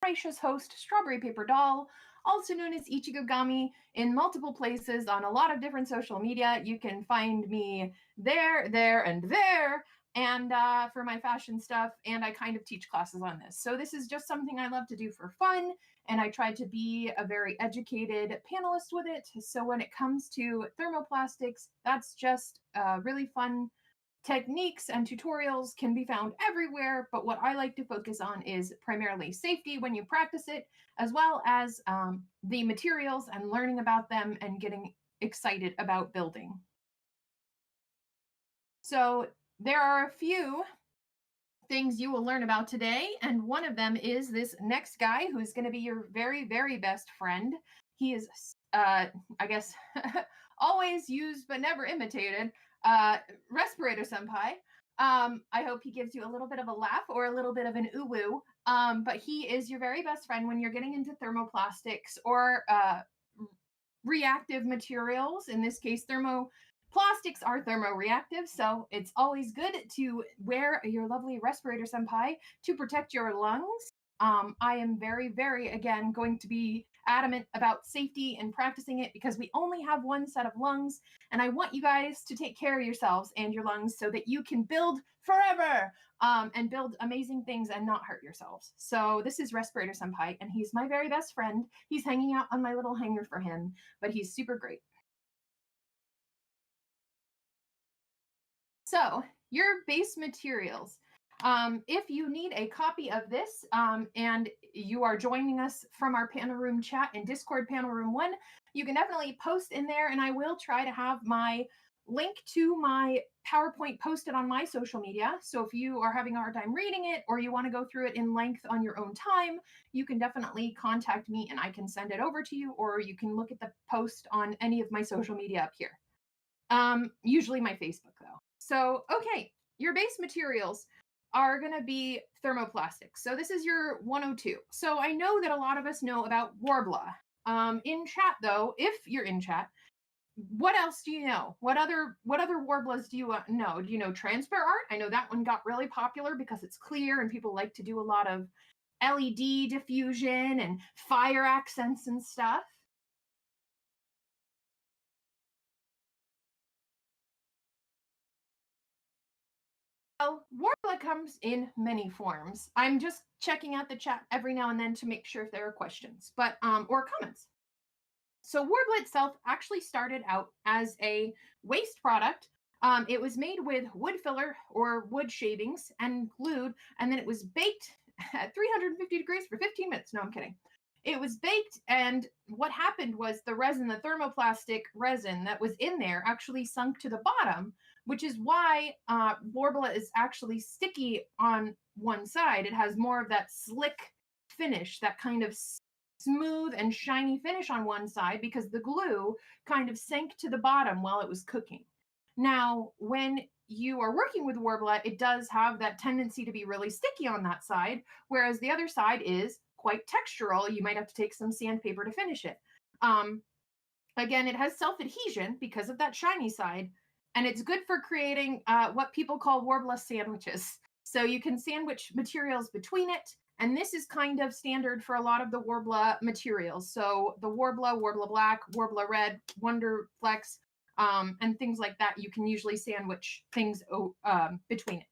gracious host, Strawberry Paper Doll, also known as Ichigo Gami, in multiple places on a lot of different social media. You can find me there, and there, and for my fashion stuff, and I kind of teach classes on this. So this is just something I love to do for fun, and I try to be a very educated panelist with it. So when it comes to thermoplastics, that's just really fun. Techniques and tutorials can be found everywhere, but what I like to focus on is primarily safety when you practice it, as well as the materials and learning about them and getting excited about building. So there are a few things you will learn about today, and one of them is this next guy who's going to be your very, very best friend. He is, I guess, always used but never imitated. Respirator Senpai. I hope he gives you a little bit of a laugh or a little bit of an ooh-woo. But he is your very best friend when you're getting into thermoplastics or reactive materials. In this case, thermoplastics are thermoreactive, so it's always good to wear your lovely Respirator Senpai to protect your lungs. I am very, very, again, going to be adamant about safety and practicing it because we only have one set of lungs, and I want you guys to take care of yourselves and your lungs so that you can build forever and build amazing things and not hurt yourselves. So this is Respirator Senpai, and he's my very best friend. He's hanging out on my little hanger for him, but he's super great. So your base materials. If you need a copy of this and you are joining us from our panel room chat in Discord Panel Room 1, you can definitely post in there, and I will try to have my link to my PowerPoint posted on my social media. So if you are having a hard time reading it or you want to go through it in length on your own time, you can definitely contact me and I can send it over to you, or you can look at the post on any of my social media up here. Usually my Facebook though. So, okay, your base materials are going to be thermoplastics. So this is your 102. So I know that a lot of us know about Worbla. In chat though, if you're in chat, what else do you know? What other Worblas do you know? Do you know Transparent Art? I know that one got really popular because it's clear and people like to do a lot of LED diffusion and fire accents and stuff. Well, Worbla comes in many forms. I'm just checking out the chat every now and then to make sure if there are questions, but or comments. So Worbla itself actually started out as a waste product. It was made with wood filler or wood shavings and glued, and then it was baked at 350 degrees for 15 minutes. No, I'm kidding. It was baked, and what happened was the resin, the thermoplastic resin that was in there, actually sunk to the bottom, which is why Worbla is actually sticky on one side. It has more of that slick finish, that kind of smooth and shiny finish on one side because the glue kind of sank to the bottom while it was cooking. Now, when you are working with Worbla, it does have that tendency to be really sticky on that side, whereas the other side is quite textural. You might have to take some sandpaper to finish it. Again, it has self-adhesion because of that shiny side, and it's good for creating what people call Worbla sandwiches. So you can sandwich materials between it, and this is kind of standard for a lot of the Worbla materials. So the Worbla, Worbla Black, Worbla Red, Wonderflex, and things like that, you can usually sandwich things between it.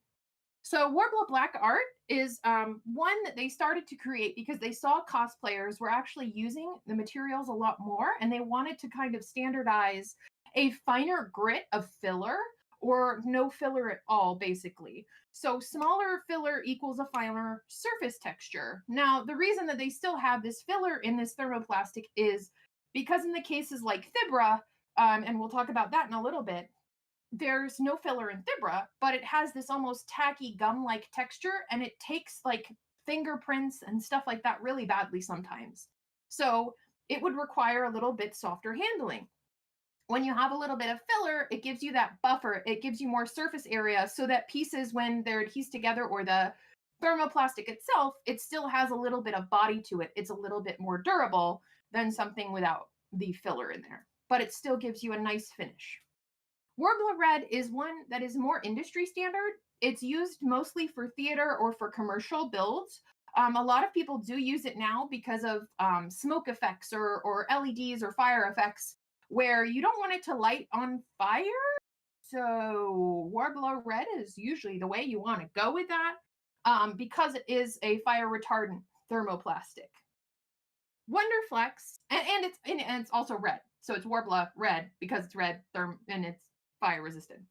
So Worbla Black Art is one that they started to create because they saw cosplayers were actually using the materials a lot more, and they wanted to kind of standardize a finer grit of filler or no filler at all, basically. So smaller filler equals a finer surface texture. Now, the reason that they still have this filler in this thermoplastic is because in the cases like Thibra, and we'll talk about that in a little bit, there's no filler in Thibra, but it has this almost tacky gum-like texture, and it takes like fingerprints and stuff like that really badly sometimes. So it would require a little bit softer handling. When you have a little bit of filler, it gives you that buffer. It gives you more surface area so that pieces, when they're adhesed together, or the thermoplastic itself, it still has a little bit of body to it. It's a little bit more durable than something without the filler in there, but it still gives you a nice finish. Worbla Red is one that is more industry standard. It's used mostly for theater or for commercial builds. A lot of people do use it now because of smoke effects or LEDs or fire effects where you don't want it to light on fire. So Warbler Red is usually the way you want to go with that because it is a fire retardant thermoplastic. Wonderflex, and it's also red, so it's Warbler Red because it's red and it's fire resistant.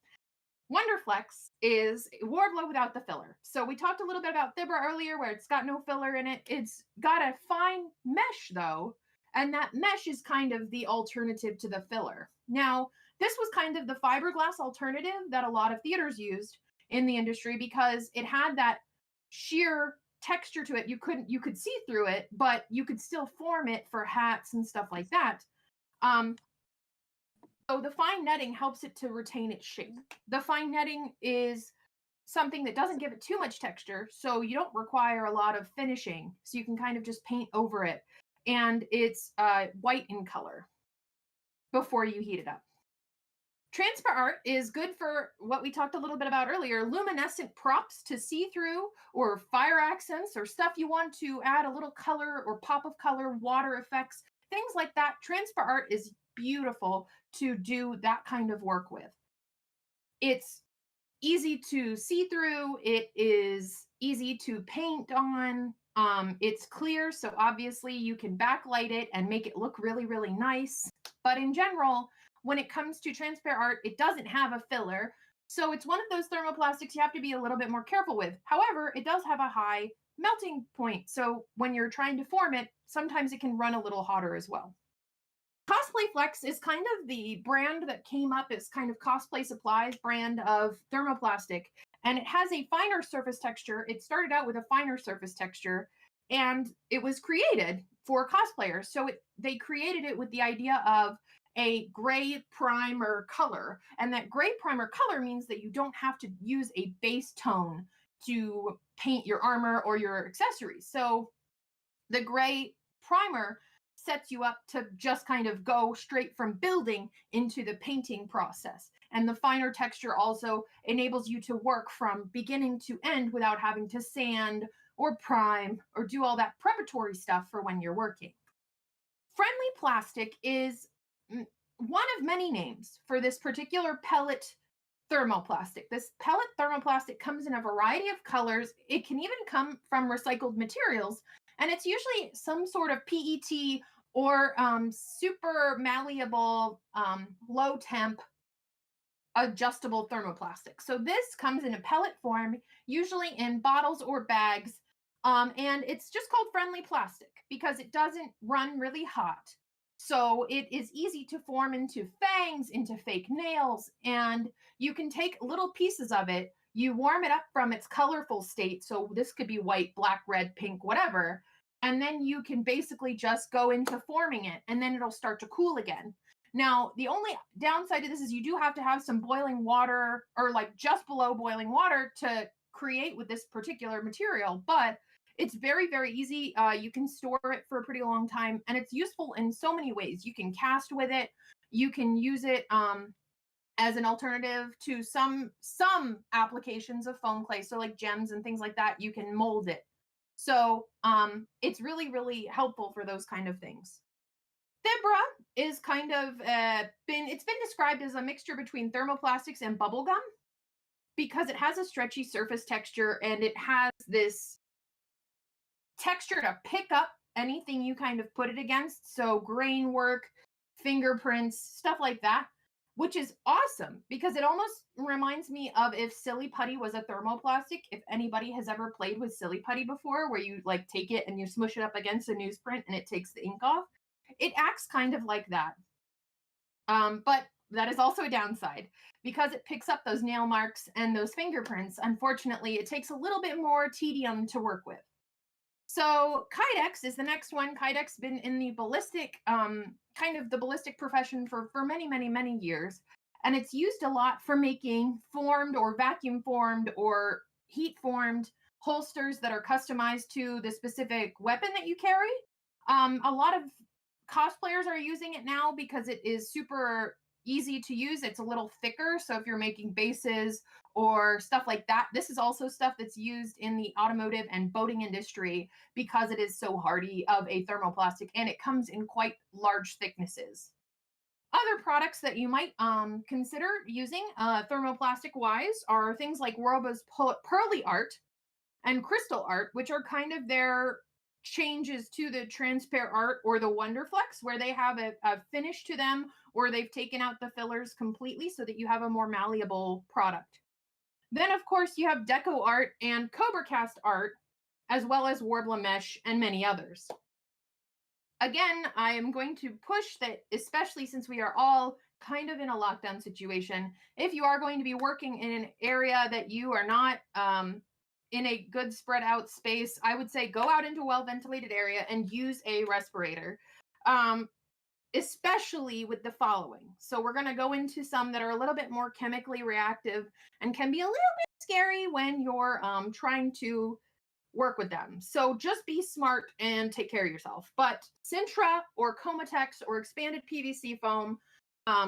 Wonderflex is Warbler without the filler. So we talked a little bit about Thibra earlier, where it's got no filler in it. It's got a fine mesh though, and that mesh is kind of the alternative to the filler. Now, this was kind of the fiberglass alternative that a lot of theaters used in the industry because it had that sheer texture to it. You could see through it, but you could still form it for hats and stuff like that. So the fine netting helps it to retain its shape. The fine netting is something that doesn't give it too much texture, so you don't require a lot of finishing. So you can kind of just paint over it. And it's white in color before you heat it up. Transpart is good for what we talked a little bit about earlier, luminescent props to see through or fire accents or stuff you want to add a little color or pop of color, water effects, things like that. Transpart is beautiful to do that kind of work with. It's easy to see through. It is easy to paint on. It's clear, so obviously you can backlight it and make it look really, really nice. But in general, when it comes to Transpart, it doesn't have a filler. So it's one of those thermoplastics you have to be a little bit more careful with. However, it does have a high melting point. So when you're trying to form it, sometimes it can run a little hotter as well. Cosplay Flex is kind of the brand that came up as kind of Cosplay Supplies brand of thermoplastic. And it has a finer surface texture. It started out with a finer surface texture, and it was created for cosplayers. So they created it with the idea of a gray primer color. And that gray primer color means that you don't have to use a base tone to paint your armor or your accessories. So the gray primer sets you up to just kind of go straight from building into the painting process. And the finer texture also enables you to work from beginning to end without having to sand or prime or do all that preparatory stuff for when you're working. Friendly plastic is one of many names for this particular pellet thermoplastic. This pellet thermoplastic comes in a variety of colors. It can even come from recycled materials, and it's usually some sort of PET or super malleable, low temp adjustable thermoplastic. So this comes in a pellet form, usually in bottles or bags, and it's just called friendly plastic because it doesn't run really hot. So it is easy to form into fangs, into fake nails, and you can take little pieces of it. You warm it up from its colorful state. So this could be white, black, red, pink, whatever. And then you can basically just go into forming it, and then it'll start to cool again. Now, the only downside to this is you do have to have some boiling water or like just below boiling water to create with this particular material, but it's very, very easy. You can store it for a pretty long time, and it's useful in so many ways. You can cast with it. You can use it as an alternative to some applications of foam clay. So like gems and things like that, you can mold it. So it's really, really helpful for those kind of things. Thibra is kind of been described as a mixture between thermoplastics and bubblegum because it has a stretchy surface texture and it has this texture to pick up anything you kind of put it against. So grain work, fingerprints, stuff like that, which is awesome because it almost reminds me of if Silly Putty was a thermoplastic. If anybody has ever played with Silly Putty before, where you like take it and you smush it up against a newsprint and it takes the ink off, it acts kind of like that. But that is also a downside because it picks up those nail marks and those fingerprints. Unfortunately, it takes a little bit more tedium to work with. So Kydex is the next one. Kydex been in the ballistic, kind of the ballistic profession for many, many, many years. And it's used a lot for making formed or vacuum formed or heat formed holsters that are customized to the specific weapon that you carry. A lot of cosplayers are using it now because it is super easy to use. It's a little thicker. So if you're making bases or stuff like that, this is also stuff that's used in the automotive and boating industry because it is so hardy of a thermoplastic and it comes in quite large thicknesses. Other products that you might consider using thermoplastic wise are things like Worbla's Pearly Art and Crystal Art, which are kind of their changes to the Transparent Art or the Wonderflex, where they have a finish to them or they've taken out the fillers completely so that you have a more malleable product. Then, of course, you have Deco Art and Cobra Cast Art, as well as Worbla Mesh and many others. Again, I am going to push that, especially since we are all kind of in a lockdown situation. If you are going to be working in an area that you are not in a good spread out space, I would say go out into a well ventilated area and use a respirator, especially with the following. So we're going to go into some that are a little bit more chemically reactive and can be a little bit scary when you're trying to work with them. So just be smart and take care of yourself. But Sintra or Comatex or expanded PVC foam,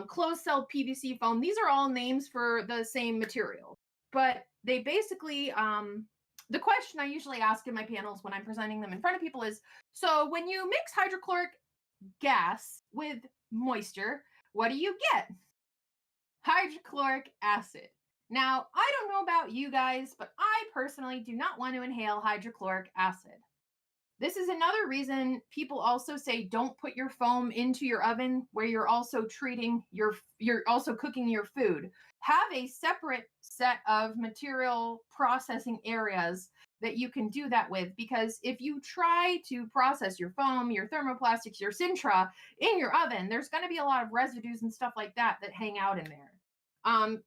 closed cell PVC foam, these are all names for the same material. But they basically, the question I usually ask in my panels when I'm presenting them in front of people is, so when you mix hydrochloric gas with moisture, what do you get? Hydrochloric acid. Now, I don't know about you guys, but I personally do not want to inhale hydrochloric acid. This is another reason people also say don't put your foam into your oven where you're also you're also cooking your food. Have a separate set of material processing areas that you can do that with, because if you try to process your foam, your thermoplastics, your Sintra in your oven, there's going to be a lot of residues and stuff like that that hang out in there.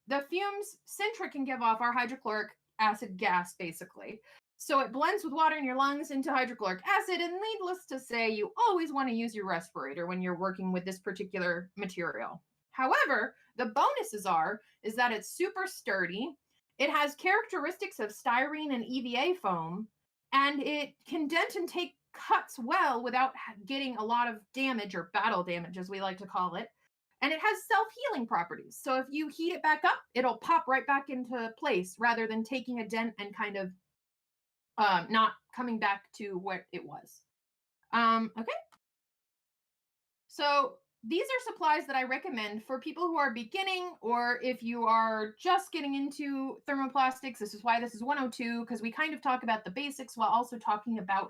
The fumes Sintra can give off are hydrochloric acid gas, basically. So it blends with water in your lungs into hydrochloric acid, and needless to say, you always want to use your respirator when you're working with this particular material. However, the bonuses is that it's super sturdy, it has characteristics of styrene and EVA foam, and it can dent and take cuts well without getting a lot of damage, or battle damage as we like to call it. And it has self-healing properties. So if you heat it back up, it'll pop right back into place rather than taking a dent and kind of not coming back to what it was. Okay. So these are supplies that I recommend for people who are beginning, or if you are just getting into thermoplastics. This is why this is 102, because we kind of talk about the basics while also talking about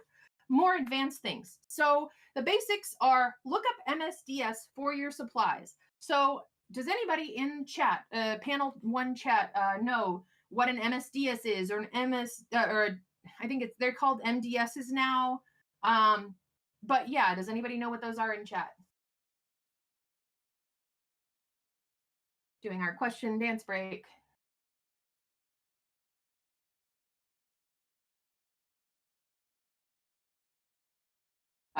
more advanced things. So the basics are look up MSDS for your supplies. So does anybody in chat, panel one chat, know what an MSDS is, or an MS, or I think they're called MDSs now. But yeah, does anybody know what those are in chat? Doing our question dance break.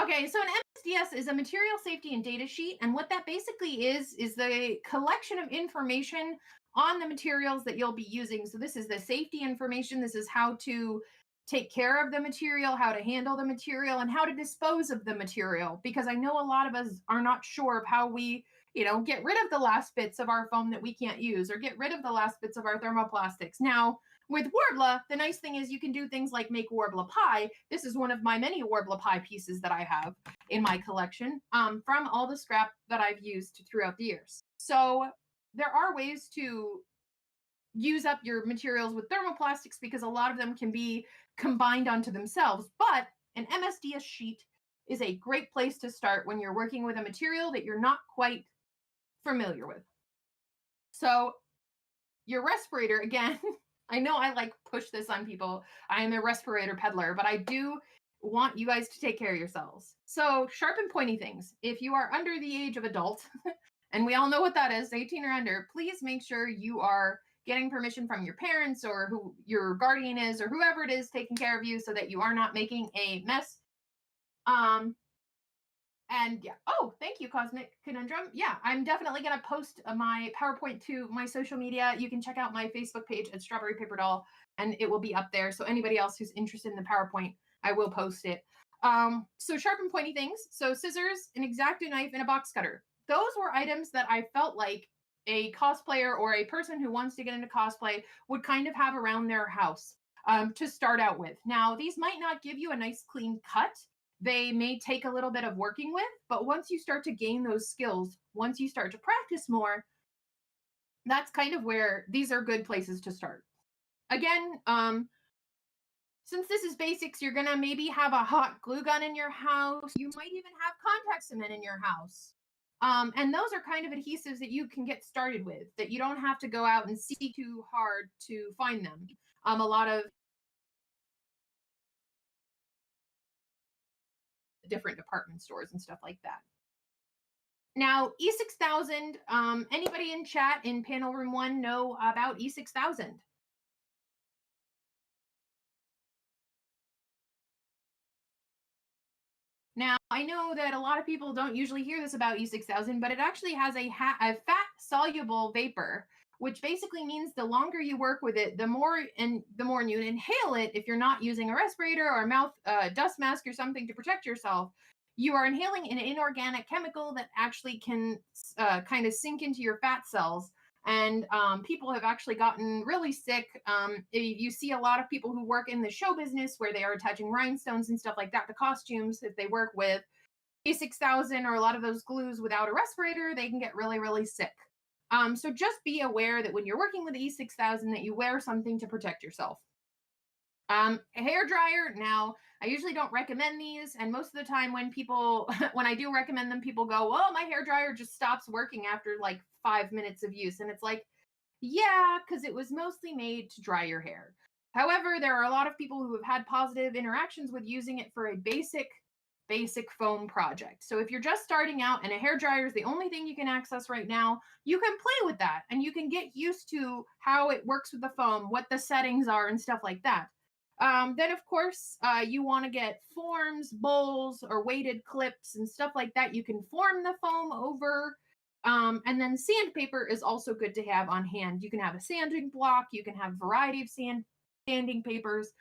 Okay, so an MSDS is a material safety and data sheet. And what that basically is the collection of information on the materials that you'll be using. So this is the safety information. This is how to take care of the material, how to handle the material, and how to dispose of the material. Because I know a lot of us are not sure of how we, get rid of the last bits of our foam that we can't use, or get rid of the last bits of our thermoplastics. Now, with Worbla, the nice thing is you can do things like make Worbla pie. This is one of my many Worbla pie pieces that I have in my collection, from all the scrap that I've used throughout the years. So there are ways to use up your materials with thermoplastics because a lot of them can be combined onto themselves. But an MSDS sheet is a great place to start when you're working with a material that you're not quite familiar with. So your respirator, again, I know I push this on people. I am a respirator peddler, but I do want you guys to take care of yourselves. So sharp and pointy things. If you are under the age of adult, and we all know what that is, 18 or under, please make sure you are getting permission from your parents or who your guardian is or whoever it is taking care of you so that you are not making a mess. And yeah, oh, thank you, Cosmic Conundrum. Yeah, I'm definitely going to post my PowerPoint to my social media. You can check out my Facebook page at Strawberry Paper Doll, and it will be up there. So anybody else who's interested in the PowerPoint, I will post it. So sharp and pointy things. So scissors, an X-Acto knife, and a box cutter. those were items that I felt like a cosplayer or a person who wants to get into cosplay would kind of have around their house to start out with. Now, these might not give you a nice clean cut. They may take a little bit of working with, but once you start to gain those skills, once you start to practice more, that's kind of where these are good places to start. Again, since this is basics, you're gonna maybe have a hot glue gun in your house. You might even have contact cement in your house. And those are kind of adhesives that you can get started with, that you don't have to go out and seek too hard to find them. A lot of different department stores and stuff like that. Now, E6000, anybody in chat in panel room 1 know about E6000? Now, I know that a lot of people don't usually hear this about E6000, but it actually has a fat soluble vapor, which basically means the longer you work with it, the more you inhale it. If you're not using a respirator or a mouth dust mask or something to protect yourself, you are inhaling an inorganic chemical that actually can kind of sink into your fat cells. And people have actually gotten really sick. You see a lot of people who work in the show business where they are attaching rhinestones and stuff like that to costumes. If they work with E6000 or a lot of those glues without a respirator, they can get really, really sick. So just be aware that when you're working with E6000 that you wear something to protect yourself. A hair dryer. Now, I usually don't recommend these, and most of the time when people, when I do recommend them, people go, "Well, my hair dryer just stops working after like 5 minutes of use," and it's like, yeah, because it was mostly made to dry your hair. However, there are a lot of people who have had positive interactions with using it for a basic foam project. So if you're just starting out and a hair dryer is the only thing you can access right now, you can play with that and you can get used to how it works with the foam, what the settings are, and stuff like that. Then, of course, you want to get forms, bowls, or weighted clips and stuff like that. You can form the foam over. And then sandpaper is also good to have on hand. You can have a sanding block. You can have a variety of sanding papers.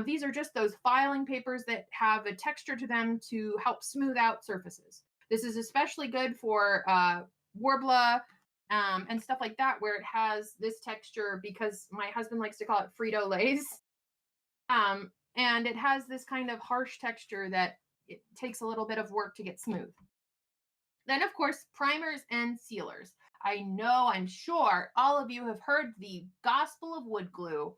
These are just those filing papers that have a texture to them to help smooth out surfaces. This is especially good for Worbla and stuff like that, where it has this texture because my husband likes to call it Frito-Lays. And it has this kind of harsh texture that it takes a little bit of work to get smooth. Then, of course, primers and sealers. I know, I'm sure all of you have heard the gospel of wood glue.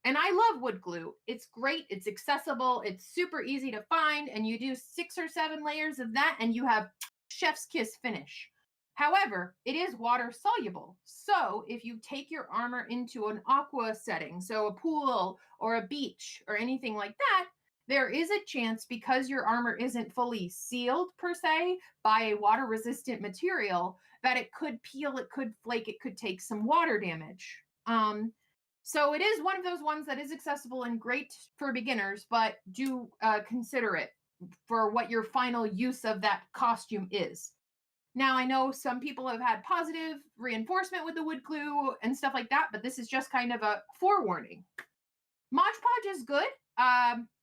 And I love wood glue. It's great, it's accessible, it's super easy to find, and you do 6 or 7 layers of that and you have chef's kiss finish. However, it is water soluble. So if you take your armor into an aqua setting, so a pool or a beach or anything like that, there is a chance, because your armor isn't fully sealed per se by a water resistant material, that it could peel, it could flake, it could take some water damage. So it is one of those ones that is accessible and great for beginners, but do consider it for what your final use of that costume is. Now, I know some people have had positive reinforcement with the wood glue and stuff like that, but this is just kind of a forewarning. Mod Podge is good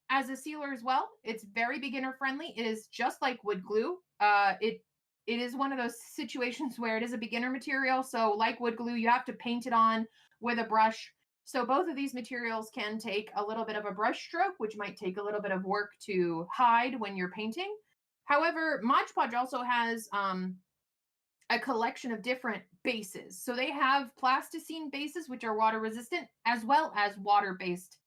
as a sealer as well. It's very beginner friendly. It is just like wood glue. It is one of those situations where it is a beginner material. So like wood glue, you have to paint it on with a brush. So both of these materials can take a little bit of a brush stroke, which might take a little bit of work to hide when you're painting. However, Mod Podge also has a collection of different bases. So they have plasticine bases, which are water resistant, as well as water-based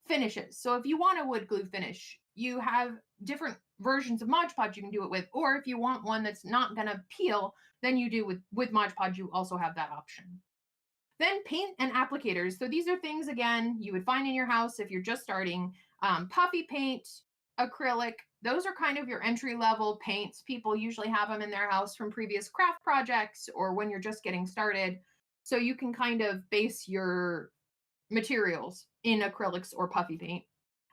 finishes. So if you want a wood glue finish, you have different versions of Mod Podge you can do it with. Or if you want one that's not going to peel, then you do with Mod Podge, you also have that option. Then paint and applicators. So these are things, again, you would find in your house if you're just starting. Puffy paint, acrylic, those are kind of your entry level paints. People usually have them in their house from previous craft projects or when you're just getting started. So you can kind of base your materials in acrylics or puffy paint.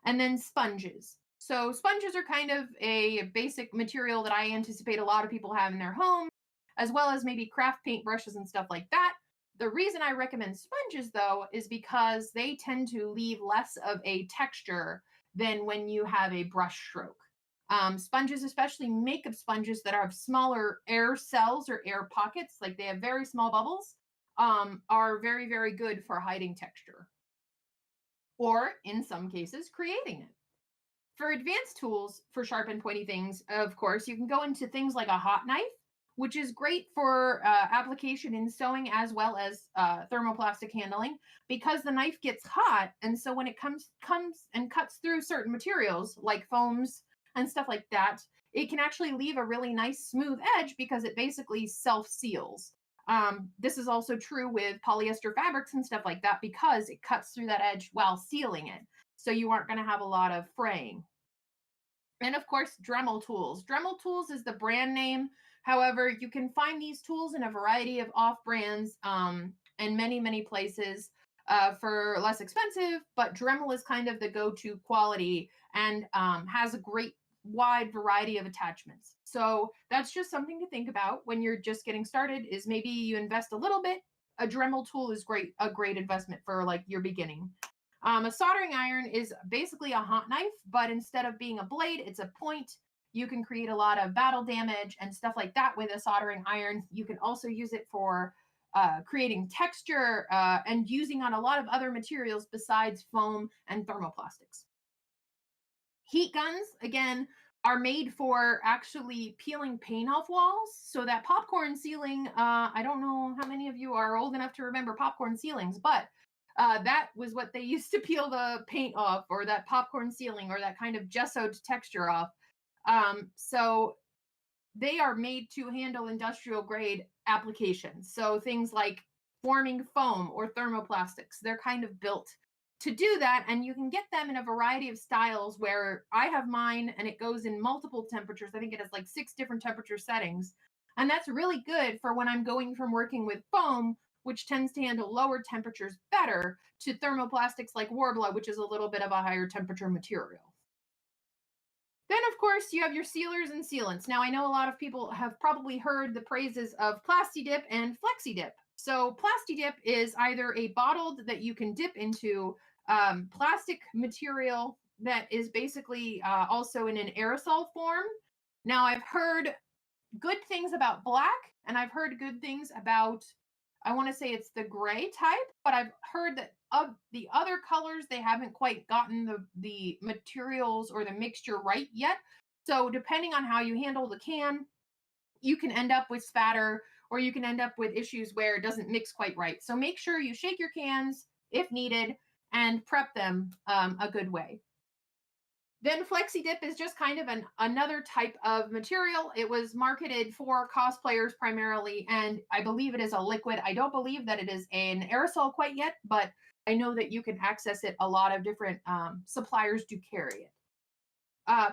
And then sponges. So sponges are kind of a basic material that I anticipate a lot of people have in their home, as well as maybe craft paint brushes and stuff like that. The reason I recommend sponges, though, is because they tend to leave less of a texture than when you have a brush stroke. Sponges, especially makeup sponges that have smaller air cells or air pockets, like they have very small bubbles, are very, very good for hiding texture or, in some cases, creating it. For advanced tools for sharp and pointy things, of course, you can go into things like a hot knife, which is great for application in sewing as well as thermoplastic handling, because the knife gets hot, and so when it comes and cuts through certain materials like foams and stuff like that, it can actually leave a really nice smooth edge because it basically self seals. This is also true with polyester fabrics and stuff like that because it cuts through that edge while sealing it. So you aren't going to have a lot of fraying. And of course, Dremel tools. Dremel tools is the brand name. However, you can find these tools in a variety of off brands and many, many places for less expensive. But Dremel is kind of the go to quality and has a great wide variety of attachments. So that's just something to think about when you're just getting started, is maybe you invest a little bit. A Dremel tool is a great investment for like your beginning. A soldering iron is basically a hot knife, but instead of being a blade, it's a point. You can create a lot of battle damage and stuff like that with a soldering iron. You can also use it for creating texture and using on a lot of other materials besides foam and thermoplastics. Heat guns, again, are made for actually peeling paint off walls. So that popcorn ceiling, I don't know how many of you are old enough to remember popcorn ceilings, but that was what they used to peel the paint off, or that popcorn ceiling, or that kind of gessoed texture off. So they are made to handle industrial grade applications. So things like forming foam or thermoplastics, they're kind of built to do that. And you can get them in a variety of styles, where I have mine and it goes in multiple temperatures. I think it has like 6 different temperature settings. And that's really good for when I'm going from working with foam, which tends to handle lower temperatures better, to thermoplastics like Worbla, which is a little bit of a higher temperature material. Then, of course, you have your sealers and sealants. Now, I know a lot of people have probably heard the praises of Plastidip and FlexiDip. So, Plastidip is either a bottled that you can dip into plastic material that is basically also in an aerosol form. Now, I've heard good things about black, and I've heard good things about, I want to say it's the gray type, but I've heard that of the other colors, they haven't quite gotten the materials or the mixture right yet. So depending on how you handle the can, you can end up with spatter, or you can end up with issues where it doesn't mix quite right. So make sure you shake your cans if needed and prep them a good way. Then FlexiDip is just kind of another type of material. It was marketed for cosplayers primarily, and I believe it is a liquid. I don't believe that it is an aerosol quite yet, but I know that you can access it. A lot of different suppliers do carry it.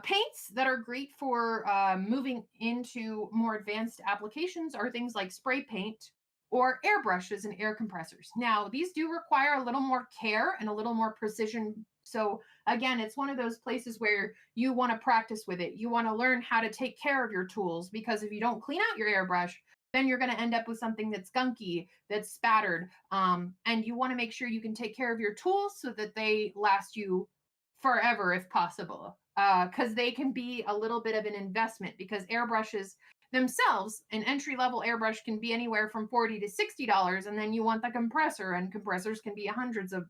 Paints that are great for moving into more advanced applications are things like spray paint or airbrushes and air compressors. Now, these do require a little more care and a little more precision. So, again, it's one of those places where you want to practice with it. You want to learn how to take care of your tools, because if you don't clean out your airbrush, then you're going to end up with something that's gunky, that's spattered. And you want to make sure you can take care of your tools so that they last you forever if possible, because they can be a little bit of an investment, because airbrushes themselves, an entry level airbrush can be anywhere from $40 to $60, and then you want the compressor, and compressors can be hundreds of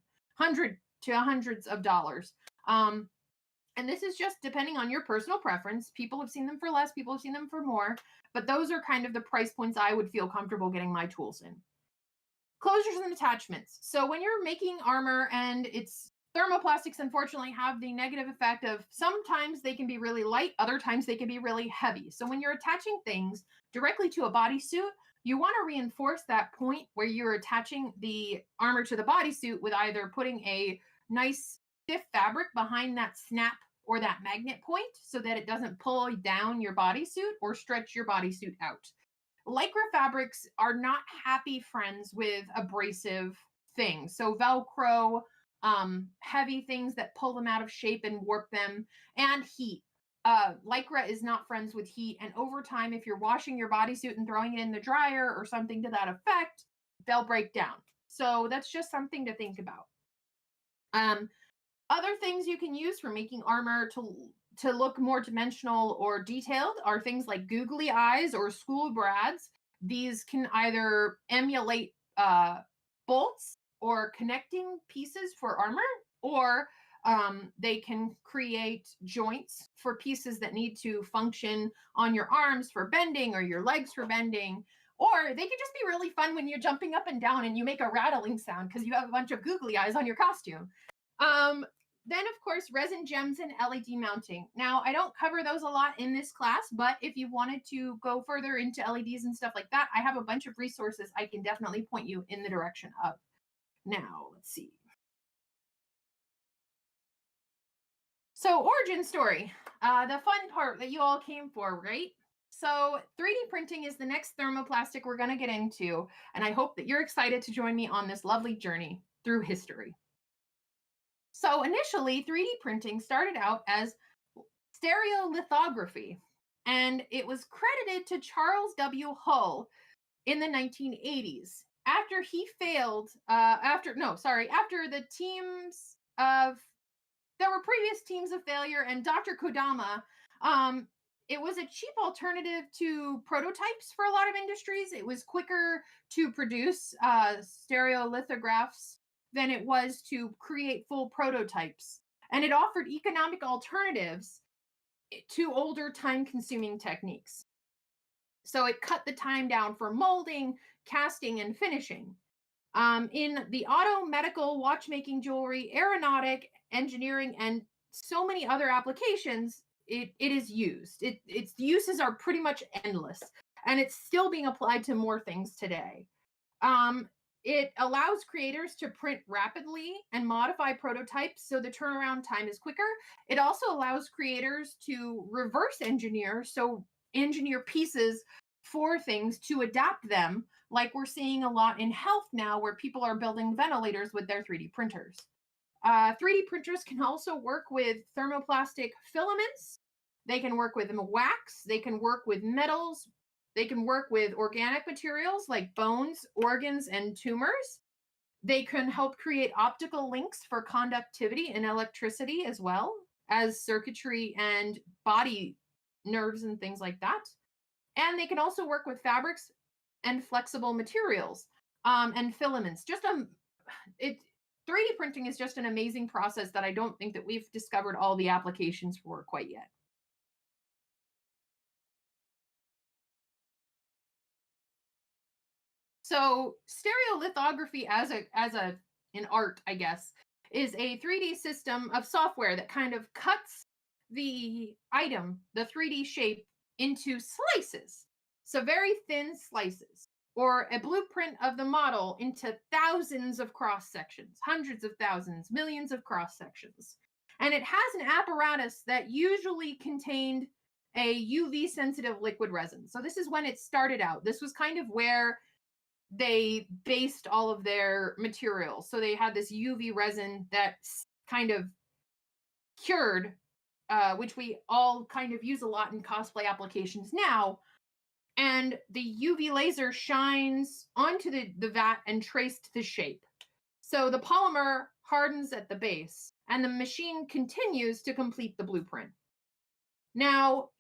dollars. And this is just depending on your personal preference. People have seen them for less, people have seen them for more, but those are kind of the price points I would feel comfortable getting my tools in. Closures and attachments. So when you're making armor, and it's thermoplastics, unfortunately, have the negative effect of sometimes they can be really light, other times they can be really heavy. So when you're attaching things directly to a bodysuit, you want to reinforce that point where you're attaching the armor to the bodysuit with either putting a nice stiff fabric behind that snap or that magnet point so that it doesn't pull down your bodysuit or stretch your bodysuit out. Lycra fabrics are not happy friends with abrasive things. So Velcro, heavy things that pull them out of shape and warp them, and heat. Lycra is not friends with heat, and over time, if you're washing your bodysuit and throwing it in the dryer or something to that effect, they'll break down. So that's just something to think about. Other things you can use for making armor to look more dimensional or detailed are things like googly eyes or school brads. These can either emulate bolts or connecting pieces for armor, or they can create joints for pieces that need to function on your arms for bending or your legs for bending. Or they can just be really fun when you're jumping up and down and you make a rattling sound because you have a bunch of googly eyes on your costume. Then, of course, resin gems and LED mounting. Now, I don't cover those a lot in this class, but if you wanted to go further into LEDs and stuff like that, I have a bunch of resources I can definitely point you in the direction of. Now, let's see. So, origin story, the fun part that you all came for, right? So 3D printing is the next thermoplastic we're going to get into, and I hope that you're excited to join me on this lovely journey through history. So initially, 3D printing started out as stereolithography, and it was credited to Charles W. Hull in the 1980s after he failed. After the teams of there were previous teams of failure, and Dr. Kodama. It was a cheap alternative to prototypes for a lot of industries. It was quicker to produce stereolithographs than it was to create full prototypes. And it offered economic alternatives to older time-consuming techniques. So it cut the time down for molding, casting, and finishing. In the auto, medical, watchmaking, jewelry, aeronautic, engineering, and so many other applications, it is used. Its uses are pretty much endless, and it's still being applied to more things today. It allows creators to print rapidly and modify prototypes so the turnaround time is quicker. It also allows creators to reverse engineer, so engineer pieces for things to adapt them, like we're seeing a lot in health now, where people are building ventilators with their 3D printers. 3D printers can also work with thermoplastic filaments. They can work with wax. They can work with metals. They can work with organic materials like bones, organs, and tumors. They can help create optical links for conductivity and electricity, as well as circuitry and body nerves and things like that. And they can also work with fabrics and flexible materials and filaments. 3D printing is just an amazing process that I don't think that we've discovered all the applications for quite yet. So stereolithography as an art, I guess, is a 3D system of software that kind of cuts the item, the 3D shape, into slices. So very thin slices, or a blueprint of the model into thousands of cross sections, hundreds of thousands, millions of cross sections. And it has an apparatus that usually contained a UV sensitive liquid resin. So this is when it started out. This was kind of where they based all of their materials. So they had this UV resin that kind of cured, which we all kind of use a lot in cosplay applications now. And the UV laser shines onto the vat and traced the shape. So the polymer hardens at the base, and the machine continues to complete the blueprint. Now,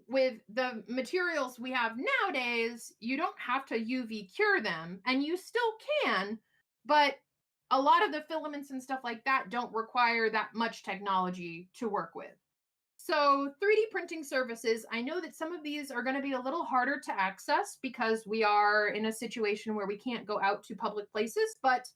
with the materials we have nowadays, you don't have to UV cure them, and you still can, but a lot of the filaments and stuff like that don't require that much technology to work with. So 3D printing services, I know that some of these are going to be a little harder to access because we are in a situation where we can't go out to public places, but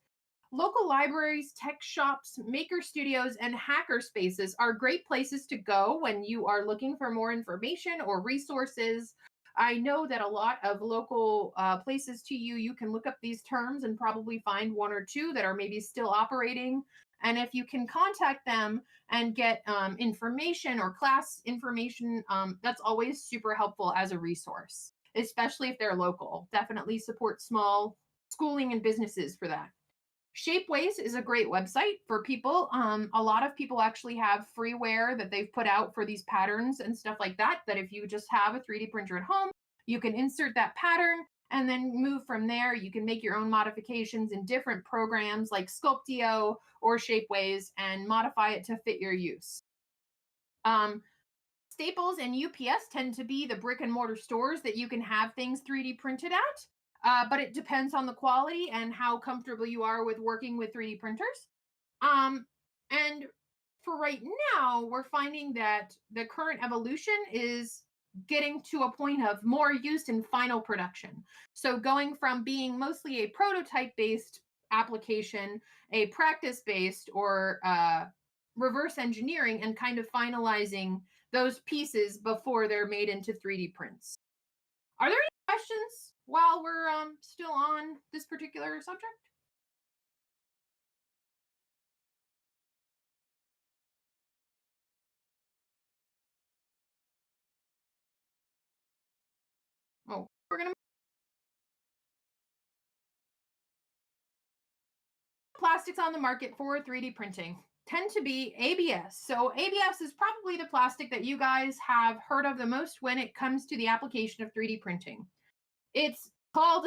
local libraries, tech shops, maker studios, and hacker spaces are great places to go when you are looking for more information or resources. I know that a lot of local places to you, you can look up these terms and probably find one or two that are maybe still operating. And if you can contact them and get information or class information, that's always super helpful as a resource, especially if they're local. Definitely support small schooling and businesses for that. Shapeways is a great website for people. A lot of people actually have freeware that they've put out for these patterns and stuff like that, that if you just have a 3D printer at home, you can insert that pattern and then move from there. You can make your own modifications in different programs like Sculpteo or Shapeways and modify it to fit your use. Um, Staples and UPS tend to be the brick and mortar stores that you can have things 3D printed at. But it depends on the quality and how comfortable you are with working with 3D printers. Um, and for right now, we're finding that the current evolution is getting to a point of more use in final production. So going from being mostly a prototype based application, a practice based, or reverse engineering, and kind of finalizing those pieces before they're made into 3D prints. Are there any questions while we're still on this particular subject? Oh, we're going to plastics on the market for 3D printing tend to be ABS. So ABS is probably the plastic that you guys have heard of the most when it comes to the application of 3D printing. It's called,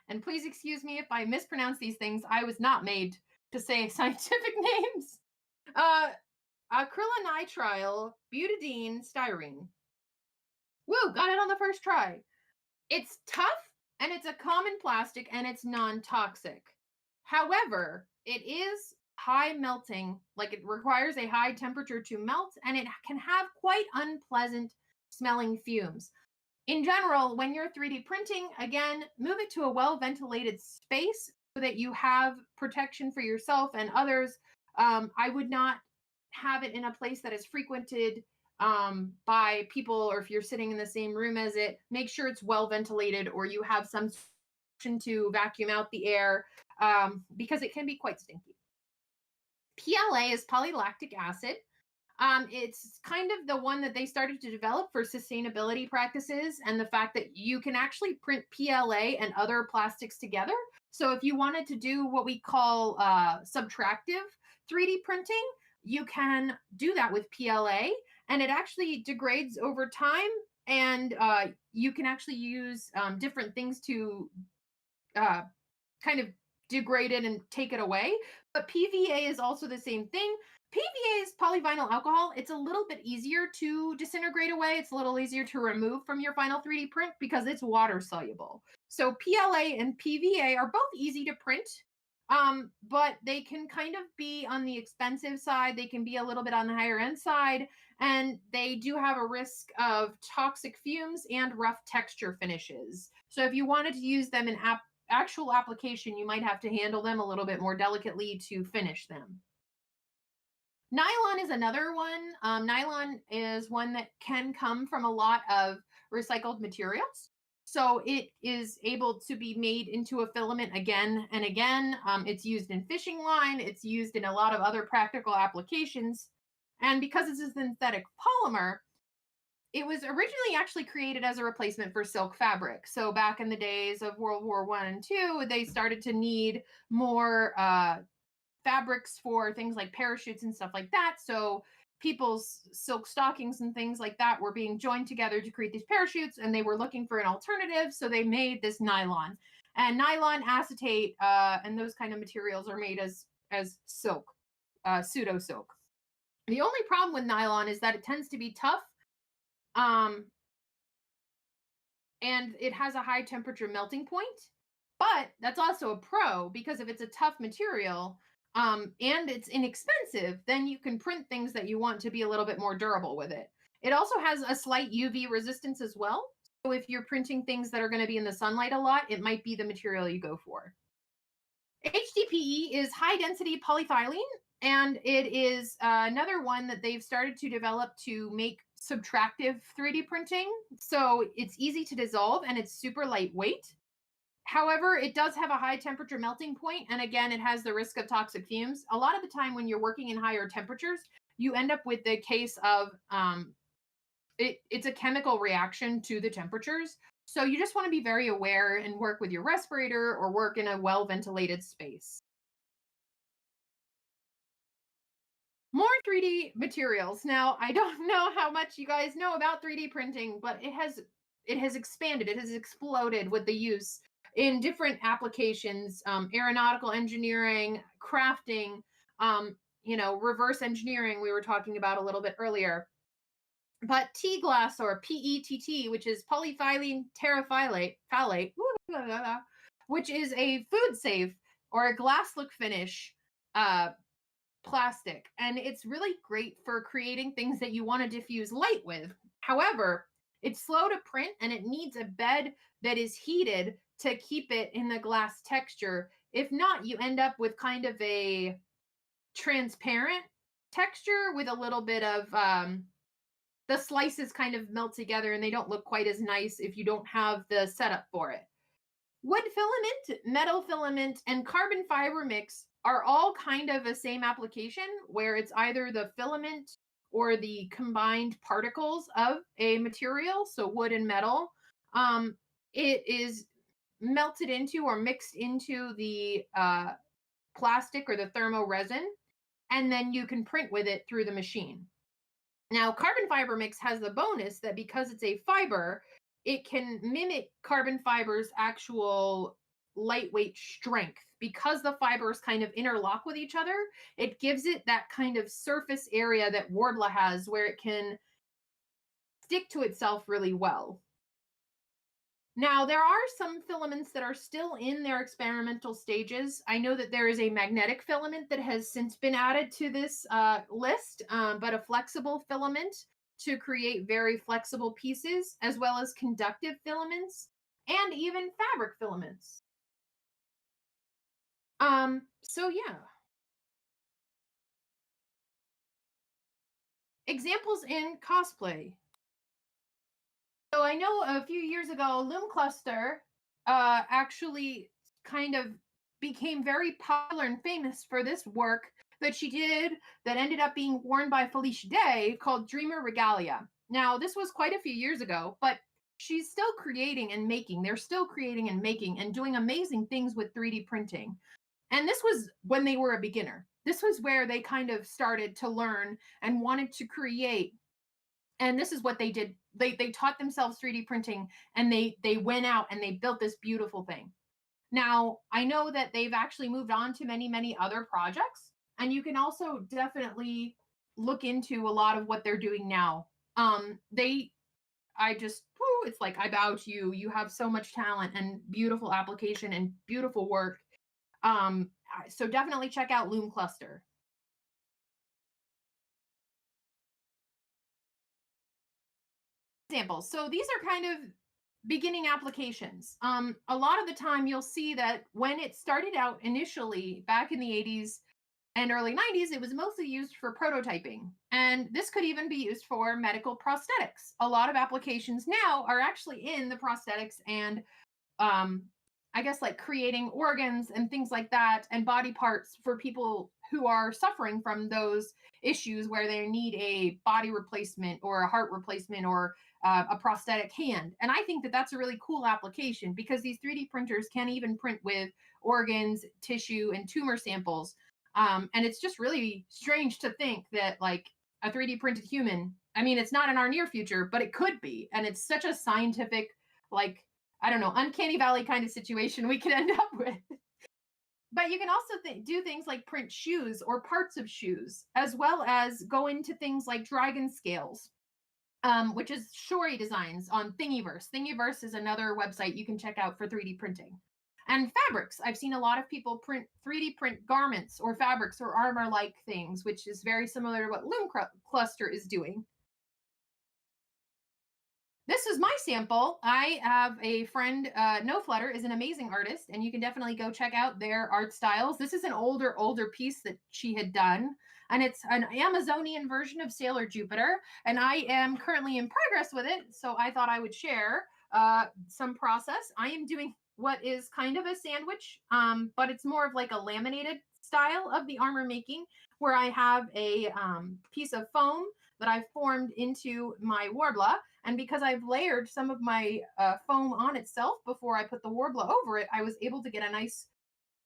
and please excuse me if I mispronounce these things, I was not made to say scientific names. Uh, acrylonitrile butadiene styrene. Woo, got it on the first try. It's tough and it's a common plastic and it's non toxic. However, it is high melting, like it requires a high temperature to melt, and it can have quite unpleasant smelling fumes. In general, when you're 3D printing, again, move it to a well ventilated space so that you have protection for yourself and others. I would not have it in a place that is frequented by people, or if you're sitting in the same room as it, make sure it's well ventilated or you have some solution to vacuum out the air, because it can be quite stinky. PLA is polylactic acid. It's kind of the one that they started to develop for sustainability practices and the fact that you can actually print PLA and other plastics together. So if you wanted to do what we call subtractive 3D printing, you can do that with PLA, and it actually degrades over time. And you can actually use different things to uh, kind of degrade it and take it away. But PVA is also the same thing. PVA is polyvinyl alcohol. It's a little bit easier to disintegrate away. It's a little easier to remove from your final 3D print because it's water soluble. So PLA and PVA are both easy to print, but they can kind of be on the expensive side. They can be a little bit on the higher end side, and they do have a risk of toxic fumes and rough texture finishes. So if you wanted to use them in actual application, you might have to handle them a little bit more delicately to finish them. Nylon is another one. Nylon is one that can come from a lot of recycled materials. So it is able to be made into a filament again and again. It's used in fishing line, it's used in a lot of other practical applications. And because it's a synthetic polymer, it was originally actually created as a replacement for silk fabric. So back in the days of World War I and II, they started to need more fabrics for things like parachutes and stuff like that. So people's silk stockings and things like that were being joined together to create these parachutes, and they were looking for an alternative. So they made this nylon, and nylon acetate and those kind of materials are made as silk, pseudo silk. The only problem with nylon is that it tends to be tough, um, and it has a high temperature melting point. But that's also a pro, because if it's a tough material, and it's inexpensive, then you can print things that you want to be a little bit more durable with it. It also has a slight UV resistance as well. So if you're printing things that are going to be in the sunlight a lot, it might be the material you go for. HDPE is high density polyethylene, and it is another one that they've started to develop to make subtractive 3D printing. So it's easy to dissolve and it's super lightweight. However, it does have a high temperature melting point, and again, it has the risk of toxic fumes. A lot of the time when you're working in higher temperatures, you end up with the case of it's a chemical reaction to the temperatures. So you just want to be very aware and work with your respirator or work in a well ventilated space. More 3D materials. Now, I don't know how much you guys know about 3D printing, but it has expanded. It has exploded with the use in different applications, aeronautical engineering, crafting, um, reverse engineering we were talking about a little bit earlier. But tea glass, or PETT, which is polyethylene terephthalate, which is a food safe or a glass look finish uh, plastic. And it's really great for creating things that you want to diffuse light with. However, it's slow to print and it needs a bed that is heated to keep it in the glass texture. If not, you end up with kind of a transparent texture with a little bit of the slices kind of melt together and they don't look quite as nice if you don't have the setup for it. Wood filament, metal filament, and carbon fiber mix are all kind of the same application where it's either the filament or the combined particles of a material, so wood and metal. It is melted into or mixed into the plastic or the thermoresin, and then you can print with it through the machine. Now, carbon fiber mix has the bonus that because it's a fiber, it can mimic carbon fiber's actual lightweight strength. Because the fibers kind of interlock with each other, it gives it that kind of surface area that Worbla has where it can stick to itself really well. Now, there are some filaments that are still in their experimental stages. I know that there is a magnetic filament that has since been added to this list, but a flexible filament to create very flexible pieces, as well as conductive filaments and even fabric filaments. So yeah. Examples in cosplay. So I know a few years ago, Loom Cluster actually kind of became very popular and famous for this work that she did that ended up being worn by Felicia Day called Dreamer Regalia. Now, this was quite a few years ago, but she's still creating and making. They're still creating and making and doing amazing things with 3D printing. And this was when they were a beginner. This was where they kind of started to learn and wanted to create. And this is what they did. They taught themselves 3D printing and they went out and they built this beautiful thing. Now, I know that they've actually moved on to many, many other projects. And you can also definitely look into a lot of what they're doing now. It's like, I bow to you. You have so much talent and beautiful application and beautiful work. So definitely check out Loom Cluster. Examples. So these are kind of beginning applications. A lot of the time you'll see that when it started out initially back in the 80s and early 90s, it was mostly used for prototyping. And this could even be used for medical prosthetics. A lot of applications now are actually in the prosthetics and I guess like creating organs and things like that and body parts for people who are suffering from those issues where they need a body replacement or a heart replacement or a prosthetic hand. And I think that that's a really cool application because these 3D printers can even print with organs, tissue, and tumor samples. And it's just really strange to think that like a 3D printed human, I mean, it's not in our near future, but it could be. And it's such a scientific, like, I don't know, uncanny valley kind of situation we could end up with. But you can also do things like print shoes or parts of shoes, as well as go into things like dragon scales, which is Shori Designs on Thingiverse. Thingiverse is another website you can check out for 3D printing. And fabrics. I've seen a lot of people 3D print garments or fabrics or armor-like things, which is very similar to what Loom Cluster is doing. This is my sample. I have a friend, No Flutter is an amazing artist, and you can definitely go check out their art styles. This is an older piece that she had done, and it's an Amazonian version of Sailor Jupiter, and I am currently in progress with it, so I thought I would share some process. I am doing what is kind of a sandwich, but it's more of like a laminated style of the armor making, where I have a piece of foam that I've formed into my Worbla. And because I've layered some of my foam on itself before I put the Worbla over it, I was able to get a nice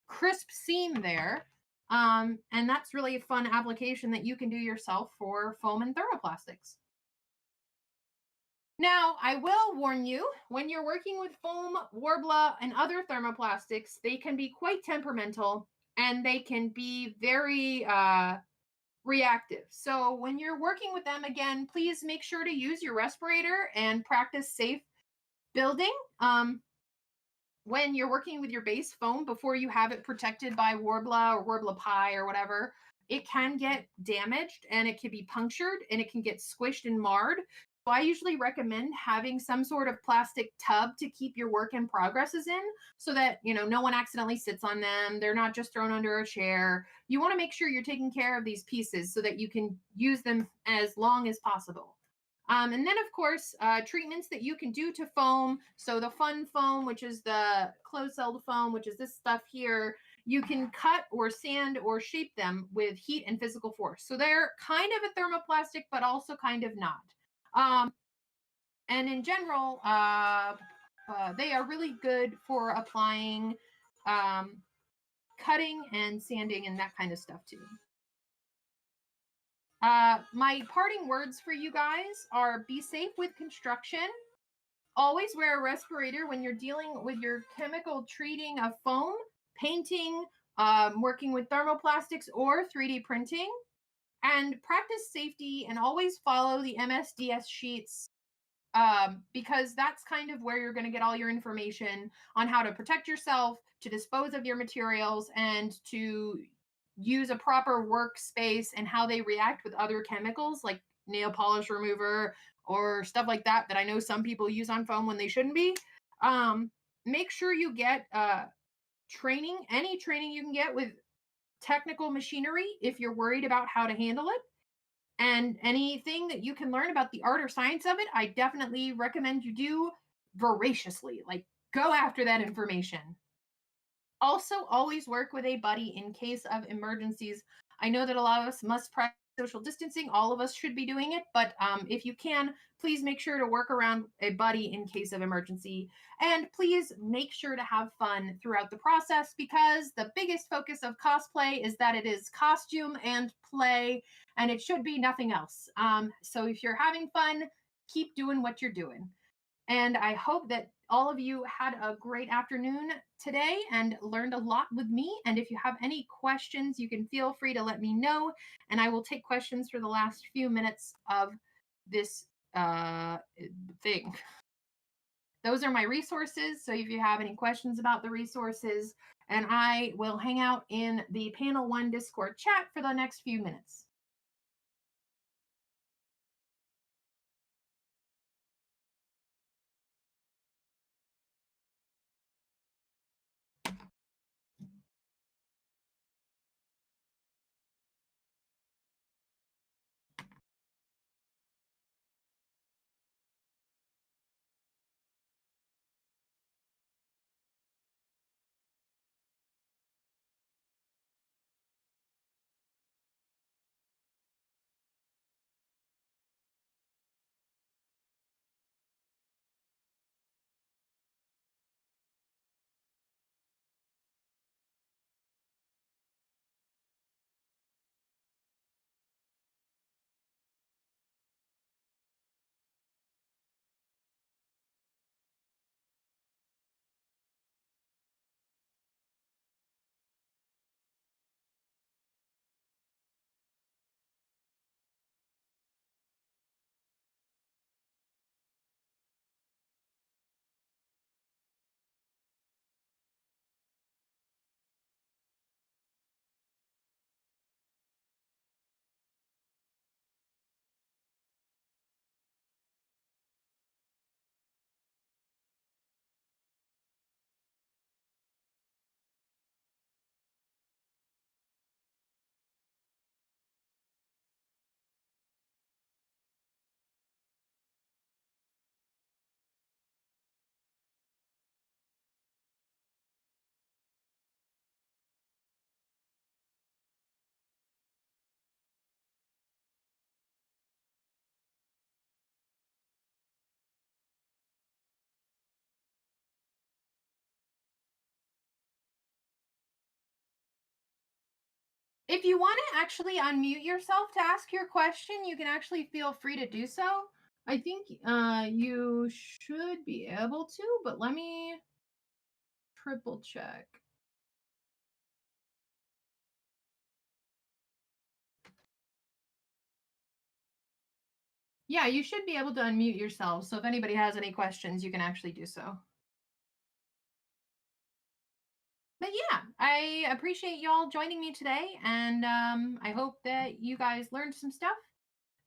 crisp seam there. And that's really a fun application that you can do yourself for foam and thermoplastics. Now, I will warn you, when you're working with foam, Worbla, and other thermoplastics, they can be quite temperamental and they can be very reactive. So when you're working with them again, please make sure to use your respirator and practice safe building. When you're working with your base foam before you have it protected by Worbla or Worbla Pie or whatever, it can get damaged and it can be punctured and it can get squished and marred. So I usually recommend having some sort of plastic tub to keep your work in progresses in so that, no one accidentally sits on them. They're not just thrown under a chair. You want to make sure you're taking care of these pieces so that you can use them as long as possible. And then, of course, treatments that you can do to foam. So, the fun foam, which is the closed celled foam, which is this stuff here, you can cut or sand or shape them with heat and physical force. So, they're kind of a thermoplastic, but also kind of not. Um, and in general, they are really good for applying, um, cutting and sanding and that kind of stuff too. My parting words for you guys are be safe with construction. Always wear a respirator when you're dealing with your chemical treating of foam, painting, working with thermoplastics or 3D printing. And practice safety and always follow the MSDS sheets because that's kind of where you're going to get all your information on how to protect yourself, to dispose of your materials, and to use a proper workspace and how they react with other chemicals like nail polish remover or stuff like that that I know some people use on foam when they shouldn't be. Um, Make sure you get training, any training you can get with technical machinery if you're worried about how to handle it. And anything that you can learn about the art or science of it, I definitely recommend you do voraciously. Like, go after that information. Also, always work with a buddy in case of emergencies. I know that a lot of us must practice social distancing. All of us should be doing it, but if you can, please make sure to work around a buddy in case of emergency. And please make sure to have fun throughout the process because the biggest focus of cosplay is that it is costume and play, and it should be nothing else. So if you're having fun, keep doing what you're doing. And I hope that all of you had a great afternoon today and learned a lot with me. And if you have any questions, you can feel free to let me know. And I will take questions for the last few minutes of this thing. Those are my resources. So if you have any questions about the resources, and I will hang out in the Panel One Discord chat for the next few minutes. If you want to actually unmute yourself to ask your question, you can actually feel free to do so. I think you should be able to, but let me triple check. Yeah, you should be able to unmute yourself. So if anybody has any questions, you can actually do so. But yeah, I appreciate y'all joining me today. And I hope that you guys learned some stuff.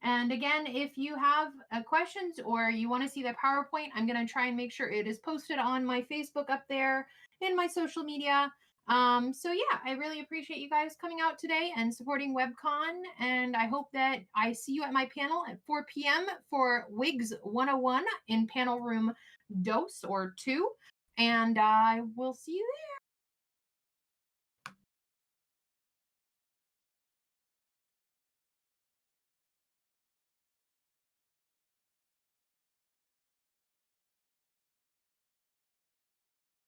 And again, if you have questions or you want to see the PowerPoint, I'm going to try and make sure it is posted on my Facebook up there in my social media. So yeah, I really appreciate you guys coming out today and supporting WebCon. And I hope that I see you at my panel at 4 p.m. for WIGS 101 in panel room dose or two. And I will see you there.